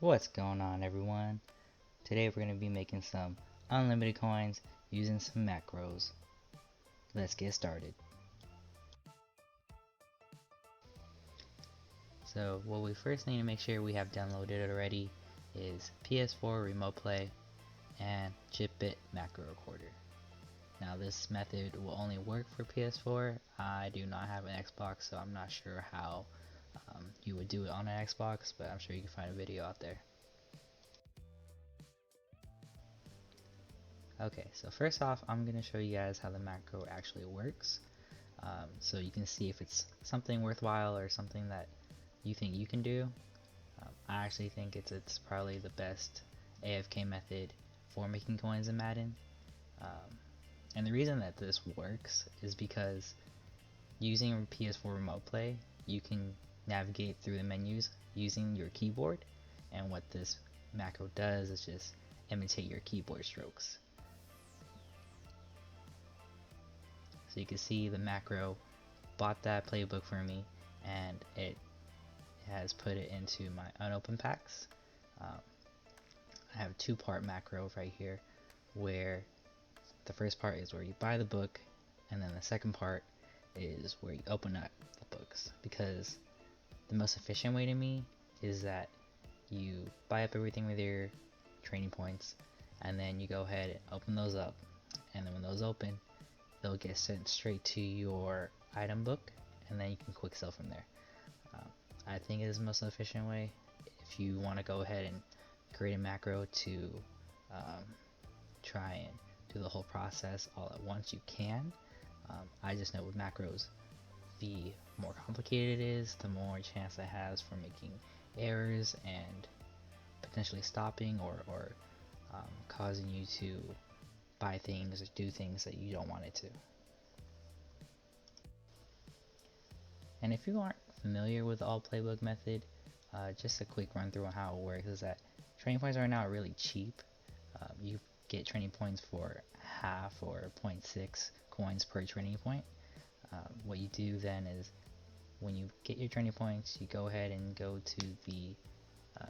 What's going on, everyone? Today we're going to be making some unlimited coins using some macros. Let's get started. So what we first need to make sure we have downloaded already is PS4 Remote Play and JitBit Macro Recorder. Now this method will only work for PS4. I do not have an Xbox, so I'm not sure how you would do it on an Xbox, but I'm sure you can find a video out there. Okay, so first off, I'm going to show you guys how the macro actually works, so you can see if it's something worthwhile or something that you think you can do. I actually think it's probably the best AFK method for making coins in Madden, and the reason that this works is because using PS4 Remote Play, you can navigate through the menus using your keyboard, and what this macro does is just imitate your keyboard strokes. So you can see the macro bought that playbook for me, and it has put it into my unopened packs. I have a two-part macro right here, where the first part is where you buy the book, and then the second part is where you open up the books, because the most efficient way to me is that you buy up everything with your training points, and then you go ahead and open those up, and then when those open, they'll get sent straight to your item book, and then you can quick sell from there. I think it is the most efficient way. If you want to go ahead and create a macro to try and do the whole process all at once, you can. I just know with macros, the more complicated it is, the more chance it has for making errors and potentially stopping or causing you to buy things or do things that you don't want it to. And if you aren't familiar with the Alt Playbook Method, just a quick run through on how it works is that training points are now really cheap. You get training points for half or 0.6 coins per training point. What you do then is, when you get your training points, you go ahead and go to the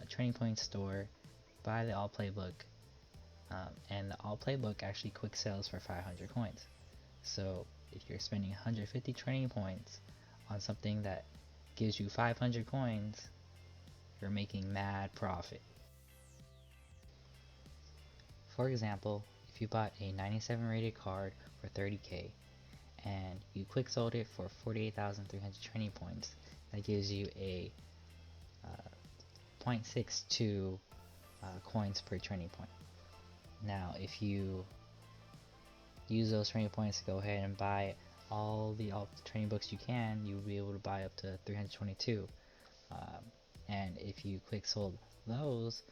training point store, buy the Alt Playbook, and the Alt Playbook actually quick sells for 500 coins. So if you're spending 150 training points on something that gives you 500 coins, you're making mad profit. For example, if you bought a 97 rated card for 30k and you quick sold it for 48,300 training points, that gives you a 0.62 coins per training point. Now if you use those training points to go ahead and buy all the training books you can, you'll be able to buy up to 322. And if you quick sold those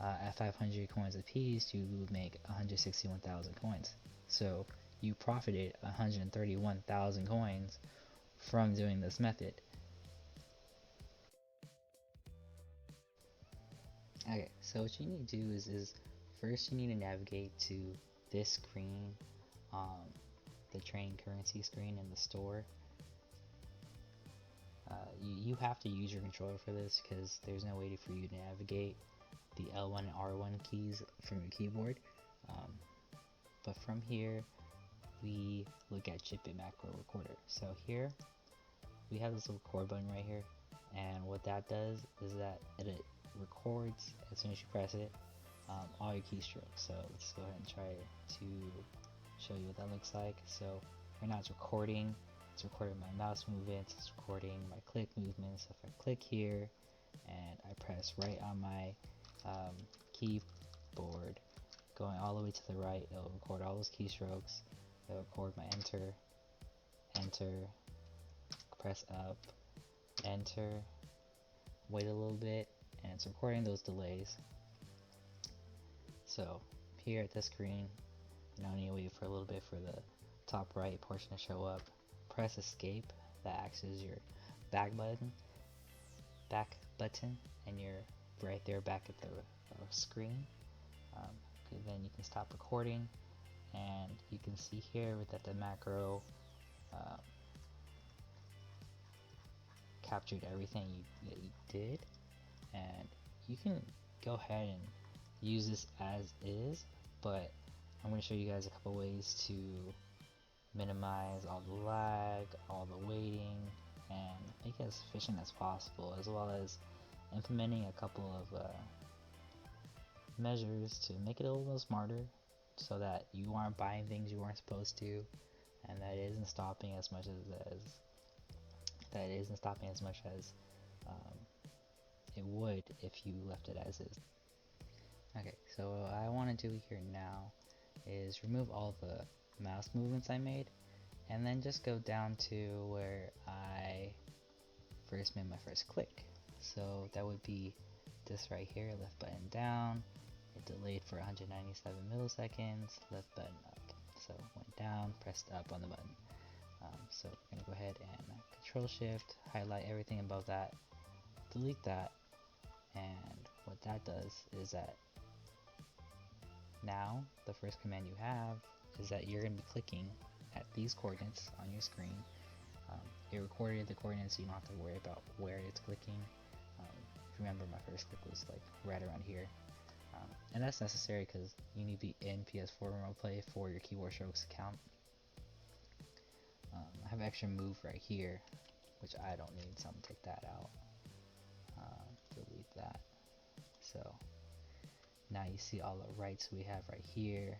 at 500 coins a piece, you would make 161,000 coins. So you profited 131,000 coins from doing this method. Okay, so what you need to do is first you need to navigate to this screen, the training currency screen in the store. You have to use your controller for this, because there's no way for you to navigate the L1 and R1 keys from your keyboard. But from here, we look at JitBit Macro Recorder. So here, we have this record button right here, and what that does is that it records as soon as you press it, all your keystrokes. So let's go ahead and try to show you what that looks like. So right now it's recording my mouse movements, it's recording my click movements. If I click here and I press right on my keyboard, going all the way to the right, it'll record all those keystrokes. It'll record my enter, press up, enter, wait a little bit, and it's recording those delays. So here at this screen, you now need to wait for a little bit for the top right portion to show up. Press escape, that acts as your back button, and you're right there back at the screen. Okay, then you can stop recording, and you can see here that the macro captured everything that you did, and you can go ahead and use this as is, but I'm going to show you guys a couple ways to minimize all the lag, all the waiting, and make it as efficient as possible, as well as implementing a couple of measures to make it a little smarter so that you aren't buying things you weren't supposed to, and that it isn't stopping as much as it would if you left it as is. Okay, so what I want to do here now is remove all the mouse movements I made, and then just go down to where I first made my first click. So that would be this right here, left button down, it delayed for 197 milliseconds, left button up. So went down, pressed up on the button. So we're gonna go ahead and Control Shift, highlight everything above that, delete that, and what that does is that now the first command you have is that you're going to be clicking at these coordinates on your screen. It recorded the coordinates, so you don't have to worry about where it's clicking. Remember, my first click was like right around here, and that's necessary because you need to be in PS4 Remote Play for your keyboard strokes to count. I have extra move right here, which I don't need, so I'm gonna take that out. Delete that. So now you see all the rights we have right here.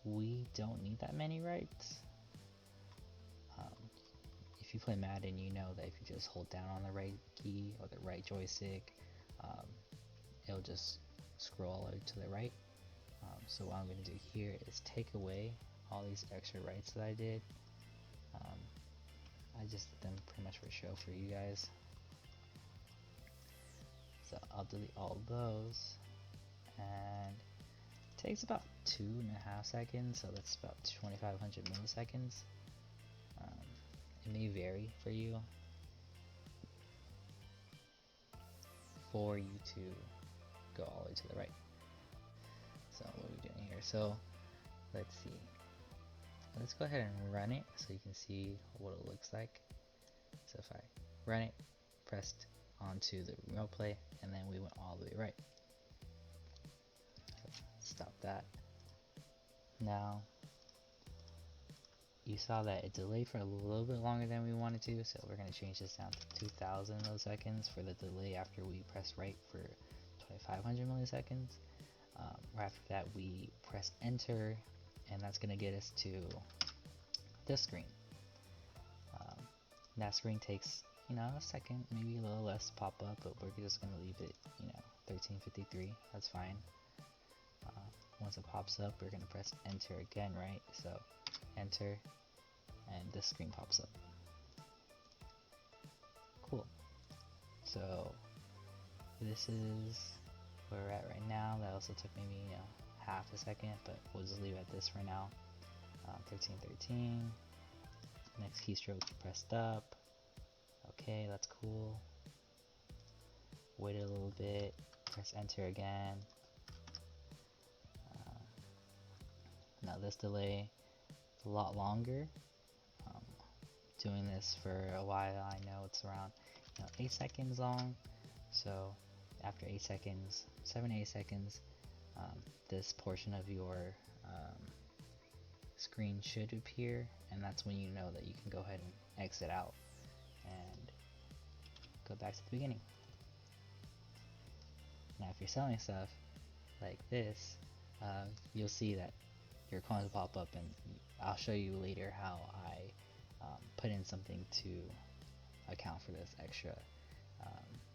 We don't need that many rights. If you play Madden, you know that if you just hold down on the right key or the right joystick, it'll just scroll over to the right. So what I'm going to do here is take away all these extra rights that I did. I just did them pretty much for show for you guys. So I'll delete all those, and it takes about 2.5 seconds, so that's about 2500 milliseconds. It may vary for you to go all the way to the right. So what are we doing here? So let's see. Let's go ahead and run it so you can see what it looks like. So if I run it, pressed onto the remote play, and then we went all the way right. So stop that. Now you saw that it delayed for a little bit longer than we wanted to, so we're going to change this down to 2000 milliseconds for the delay after we press right for 2500 milliseconds. Right after that we press enter, and that's going to get us to this screen. That screen takes a second, maybe a little less to pop up, but we're just going to leave it 1353. That's fine. Once it pops up, we're going to press enter again, right? So enter, and this screen pops up. Cool. So this is where we're at right now. That also took maybe half a second, but we'll just leave it at this for now. 1313. Next keystroke pressed up. Okay, that's cool. Wait a little bit. Press enter again. Now this delay is a lot longer. Doing this for a while, I know it's around 8 seconds long. So after 8 seconds, 7 to 8 seconds, this portion of your screen should appear, and that's when you know that you can go ahead and exit out and go back to the beginning. Now if you're selling stuff like this, you'll see that your coins will pop up, and I'll show you later how I put in something to account for this extra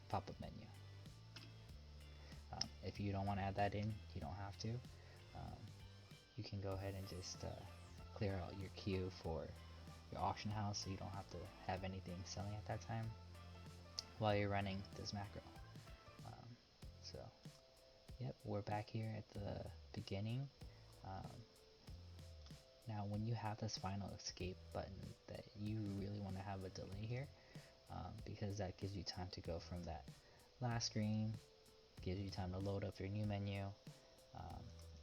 pop-up menu. If you don't want to add that in, you don't have to. You can go ahead and just clear out your queue for your auction house, so you don't have to have anything selling at that time while you're running this macro. So yep, we're back here at the beginning. Now when you have this final escape button, that you really want to have a delay here, because that gives you time to go from that last screen, gives you time to load up your new menu,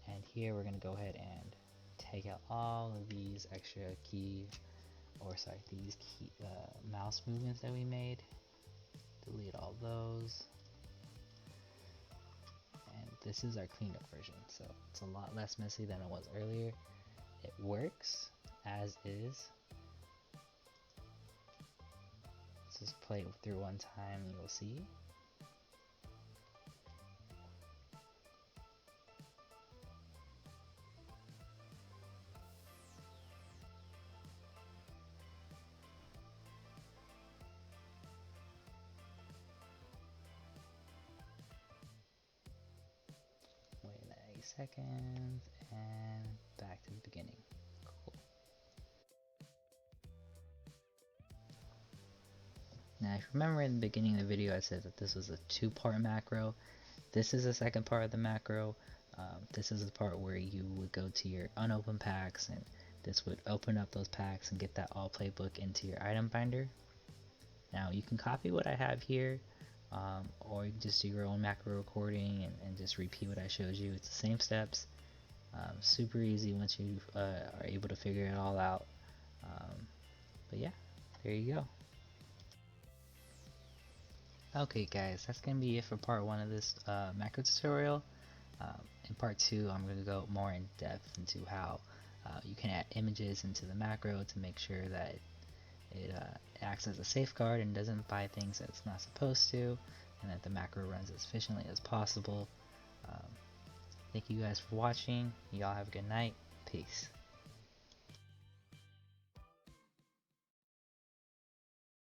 and here we're going to go ahead and take out all of these extra mouse movements that we made. Delete all those. this is our cleaned up version, so it's a lot less messy than it was earlier. It works as is. Let's just play it through one time and you'll see. Wait 90 seconds and back to the beginning. Cool. Now, if you remember in the beginning of the video, I said that this was a two-part macro. This is the second part of the macro. This is the part where you would go to your unopened packs, and this would open up those packs and get that Alt Playbook into your item binder. Now, you can copy what I have here, or you can just do your own macro recording and just repeat what I showed you. It's the same steps. Super easy once you are able to figure it all out. But yeah, there you go. Okay guys, that's going to be it for part 1 of this macro tutorial. In part 2, I'm going to go more in depth into how you can add images into the macro to make sure that it acts as a safeguard and doesn't buy things that it's not supposed to, and that the macro runs as efficiently as possible. Thank you guys for watching. Y'all have a good night. Peace.